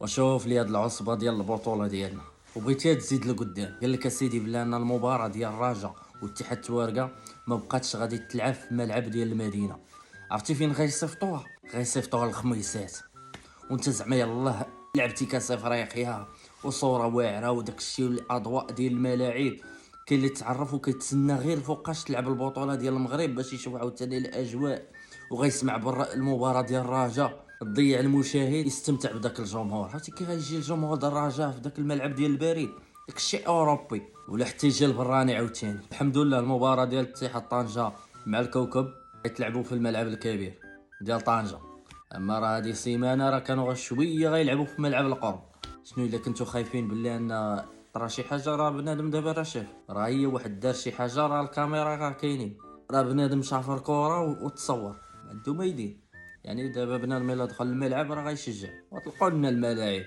شوف لي هاد العصبه ديال البطوله ديالنا وبغيتيها تزيد لقدام. قال لك اسيدي بلا ان المباراه ديال الرجاء والاتحاد التوارقه ما بقاتش غادي تلعب في الملعب ديال المدينه. عرفتي فين غيصيفطوها؟ غيصيفطوها الخميسات. وانت زعما يلاه لعبتي كاس افريقيا وصوره واعره وداك الشيء والاضواء ديال الملاعب. كاين اللي تعرف وكيتسنى غير فوقاش تلعب البطوله ديال المغرب باش يشوف عاوتاني الاجواء وغيسمع برا المباراه ديال الرجاء. تضيع المشاهد يستمتع بداك الجمهور. عرفتي كي غيجي الجمهور ديال الرجاء في داك الملعب ديال البريد؟ داك الشيء اوروبي. ولا حتى يجي البراني عاوتاني. الحمد لله المباراه ديال اتحاد طنجه مع الكوكب يتلعبوا في الملعب الكبير ديال طنجه. اما راه هذه السيمانه راه كانوا شويه غيلعبوا في ملعب القرب. شنو الا كنتو خايفين باللي ان راه شي حاجه؟ راه بنادم دابا راه شاف، راه هي واحد دار شي حاجه راه الكاميرا راه كاينين. راه بنادم شافر كره وتصور ما عنده ما يدير. يعني دابا بنادم الا دخل الملعب راه غيشجع وتلقوا لنا الملاعب.